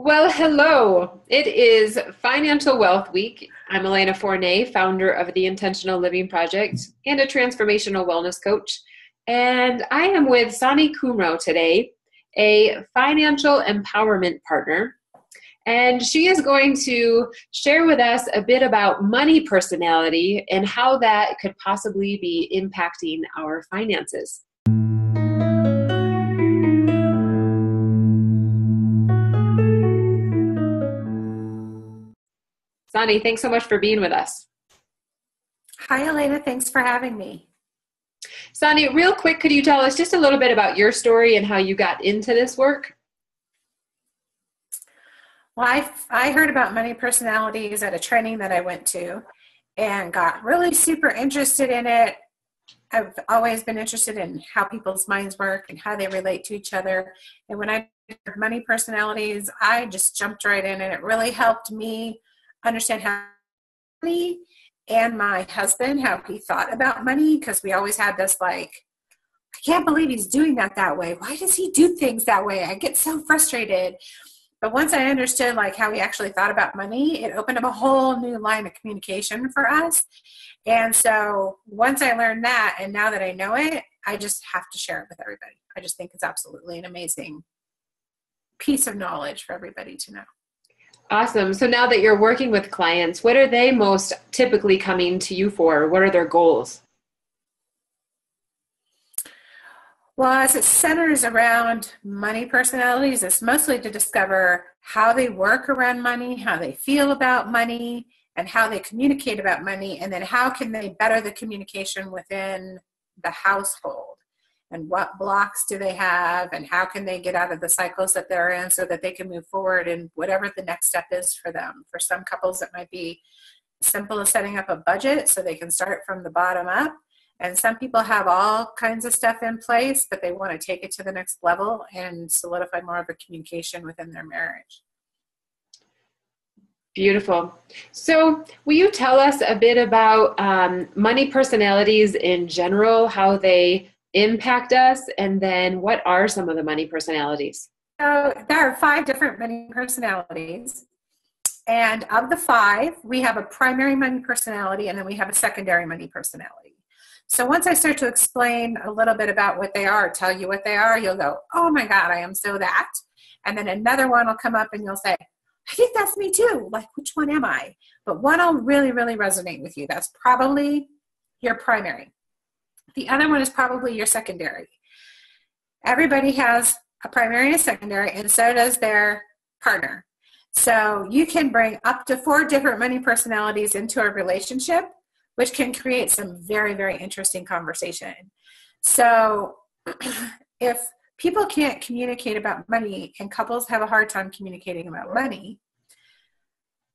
Well, hello. It is Financial Wealth Week. I'm Elena Fournet, founder of the Intentional Living Project and a transformational wellness coach. And I am with Sani Kumro today, a financial empowerment partner. And she is going to share with us a bit about money personality and how that could possibly be impacting our finances. Sani, thanks so much for being with us. Hi, Elena. Thanks for having me. Sani, real quick, could you tell us just a little bit about your story and how you got into this work? Well, I heard about money personalities at a training that I went to and got really super interested in it. I've always been interested in how people's minds work and how they relate to each other. And when I heard money personalities, I just jumped right in, and it really helped me understand how money and my husband, how he thought about money, because we always had this like, I can't believe he's doing that way. Why does he do things that way? I get so frustrated. But once I understood like how he actually thought about money, it opened up a whole new line of communication for us. And so once I learned that, and now that I know it, I just have to share it with everybody. I just think it's absolutely an amazing piece of knowledge for everybody to know. Awesome. So now that you're working with clients, what are they most typically coming to you for? What are their goals? Well, as it centers around money personalities, it's mostly to discover how they work around money, how they feel about money, and how they communicate about money, and then how can they better the communication within the household, and what blocks do they have, and how can they get out of the cycles that they're in so that they can move forward in whatever the next step is for them. For some couples, it might be simple as setting up a budget so they can start from the bottom up. And some people have all kinds of stuff in place, but they want to take it to the next level and solidify more of a communication within their marriage. Beautiful. So will you tell us a bit about money personalities in general, how they impact us, and then what are some of the money personalities? So there are 5 different money personalities. And of the 5, we have a primary money personality, and then we have a secondary money personality. So once I start to explain a little bit about what they are, tell you what they are, you'll go, oh my God, I am so that. And then another one will come up and you'll say, I think that's me too. Like, which one am I? But one will really, really resonate with you. That's probably your primary. The other one is probably your secondary. Everybody has a primary and a secondary, and so does their partner. So you can bring up to 4 different money personalities into a relationship, which can create some very, very interesting conversation. So if people can't communicate about money and couples have a hard time communicating about money,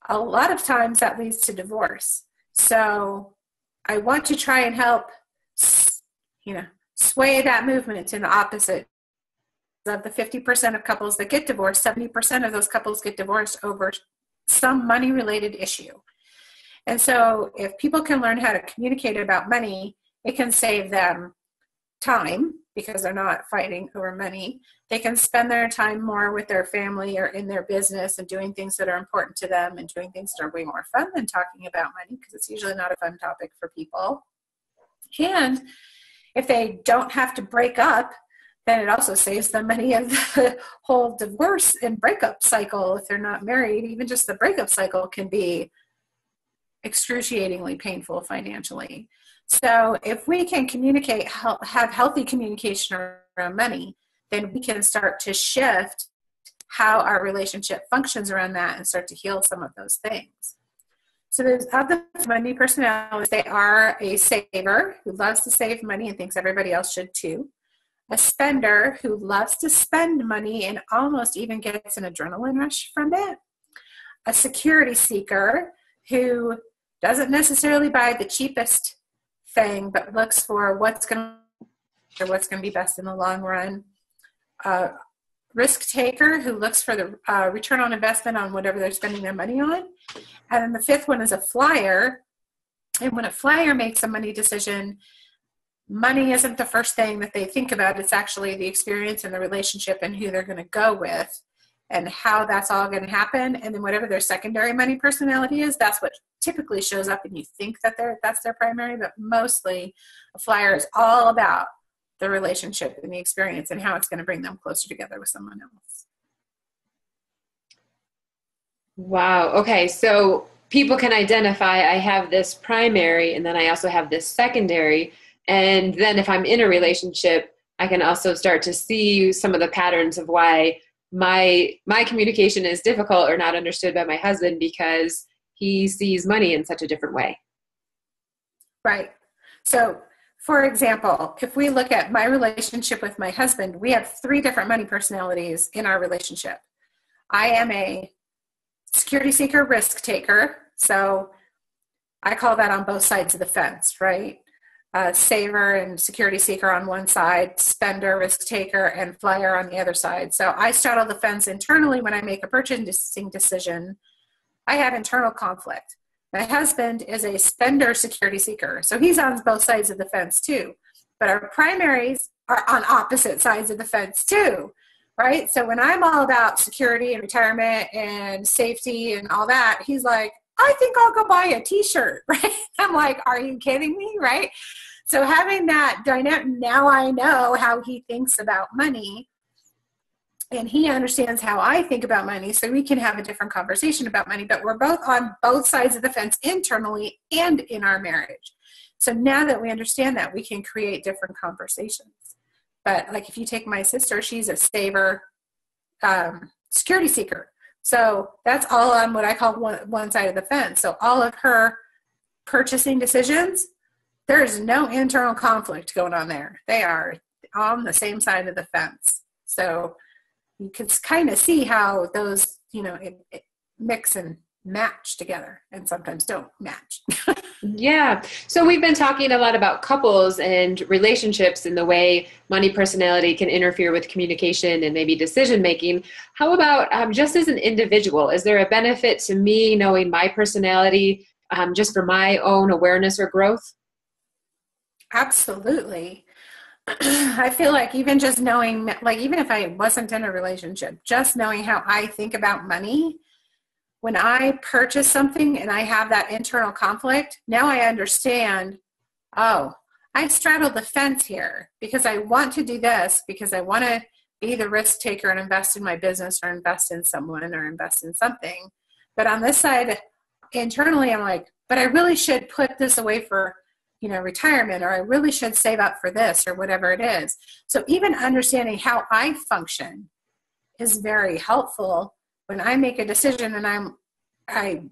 a lot of times that leads to divorce. So I want to try and help, sway that movement in the opposite. Of the 50% of couples that get divorced, 70% of those couples get divorced over some money-related issue. And so if people can learn how to communicate about money, it can save them time because they're not fighting over money. They can spend their time more with their family or in their business and doing things that are important to them and doing things that are way more fun than talking about money, because it's usually not a fun topic for people. And if they don't have to break up, then it also saves them money of the whole divorce and breakup cycle. If they're not married, even just the breakup cycle can be excruciatingly painful financially. So if we can communicate, have healthy communication around money, then we can start to shift how our relationship functions around that and start to heal some of those things. So there's of the money personalities, they are a saver who loves to save money and thinks everybody else should too. A spender who loves to spend money and almost even gets an adrenaline rush from it. A security seeker who doesn't necessarily buy the cheapest thing, but looks for what's going to be best in the long run. A risk taker who looks for the return on investment on whatever they're spending their money on. And then the 5th one is a flyer. And when a flyer makes a money decision, money isn't the first thing that they think about. It's actually the experience and the relationship and who they're going to go with. and how that's all going to happen. And then whatever their secondary money personality is, that's what typically shows up, and you think that that's their primary, but mostly a flyer is all about the relationship and the experience and how it's going to bring them closer together with someone else. Wow. Okay. So people can identify, I have this primary and then I also have this secondary. And then if I'm in a relationship, I can also start to see some of the patterns of why my communication is difficult or not understood by my husband, because he sees money in such a different way. Right. So, for example, if we look at my relationship with my husband, we have 3 different money personalities in our relationship. I am a security seeker, risk taker. So I call that on both sides of the fence, right? Saver and security seeker on one side, spender, risk taker, and flyer on the other side. So I straddle the fence internally when I make a purchasing decision. I have internal conflict. My husband is a spender security seeker, so he's on both sides of the fence too. But our primaries are on opposite sides of the fence too, right? So when I'm all about security and retirement and safety and all that, he's like, I think I'll go buy a t-shirt, right? I'm like, are you kidding me, right? So having that dynamic, now I know how he thinks about money, and he understands how I think about money, so we can have a different conversation about money, but we're both on both sides of the fence internally and in our marriage. So now that we understand that, we can create different conversations. But like if you take my sister, she's a saver, security seeker. So that's all on what I call one side of the fence. So all of her purchasing decisions, there's no internal conflict going on there. They are on the same side of the fence. So you can kind of see how those, it mix and match together, and sometimes don't match. Yeah. So we've been talking a lot about couples and relationships and the way money personality can interfere with communication and maybe decision making. How about just as an individual? Is there a benefit to me knowing my personality just for my own awareness or growth? Absolutely. I feel like even just knowing, like even if I wasn't in a relationship, just knowing how I think about money, when I purchase something and I have that internal conflict, now I understand, oh, I straddled the fence here because I want to do this, because I want to be the risk taker and invest in my business or invest in someone or invest in something. But on this side, internally, I'm like, but I really should put this away for retirement, or I really should save up for this, or whatever it is. So even understanding how I function is very helpful. When I make a decision and I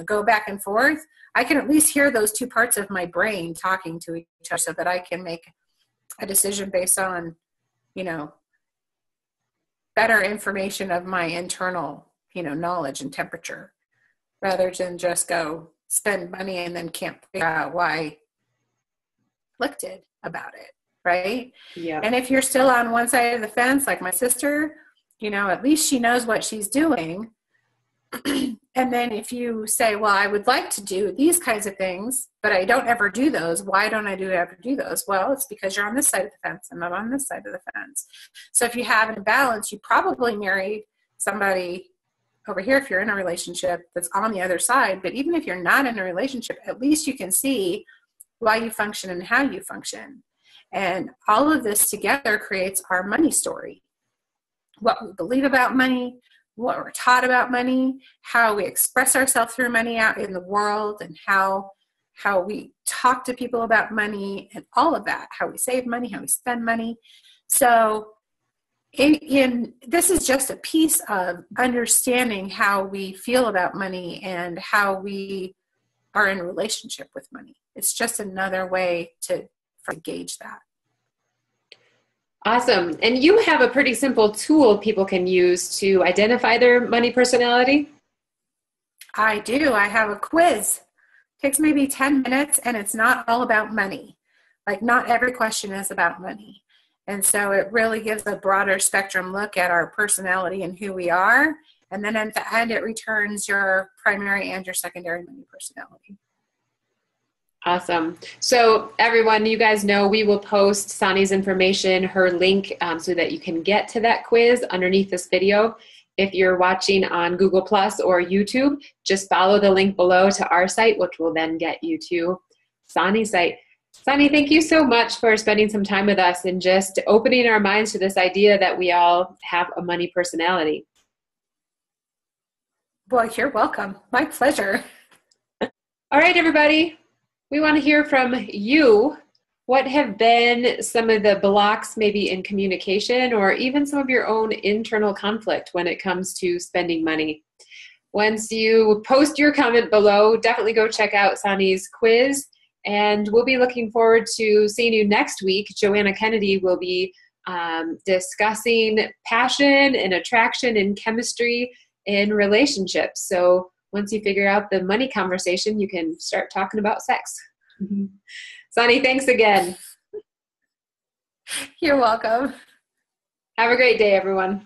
go back and forth, I can at least hear those 2 parts of my brain talking to each other so that I can make a decision based on, better information of my internal, knowledge and temperature, rather than just go spend money and then can't figure out why conflicted about it, right? Yeah. And if you're still on one side of the fence, like my sister, at least she knows what she's doing. And then if you say, well, I would like to do these kinds of things, but I don't ever do those. Why don't I ever do those? Well, it's because you're on this side of the fence and not on this side of the fence. So if you have an imbalance, you probably married somebody over here if you're in a relationship that's on the other side. But even if you're not in a relationship, at least you can see why you function and how you function. And all of this together creates our money story. What we believe about money, what we're taught about money, how we express ourselves through money out in the world, and how we talk to people about money, and all of that, how we save money, how we spend money. So this is just a piece of understanding how we feel about money and how we are in a relationship with money. It's just another way to gauge that. Awesome. And you have a pretty simple tool people can use to identify their money personality? I do. I have a quiz. It takes maybe 10 minutes, and it's not all about money. Like, not every question is about money. And so it really gives a broader spectrum look at our personality and who we are. And then at the end, it returns your primary and your secondary money personality. Awesome. So everyone, you guys know we will post Sonia's information, her link, so that you can get to that quiz underneath this video. If you're watching on Google Plus or YouTube, just follow the link below to our site, which will then get you to Sani's site. Sani, thank you so much for spending some time with us and just opening our minds to this idea that we all have a money personality. Well, you're welcome. My pleasure. All right, everybody. We want to hear from you. What have been some of the blocks maybe in communication or even some of your own internal conflict when it comes to spending money? Once you post your comment below, definitely go check out Sani's quiz. And we'll be looking forward to seeing you next week. Joanna Kennedy will be discussing passion and attraction and chemistry in relationships. So once you figure out the money conversation, you can start talking about sex. Sani, thanks again. You're welcome. Have a great day, everyone.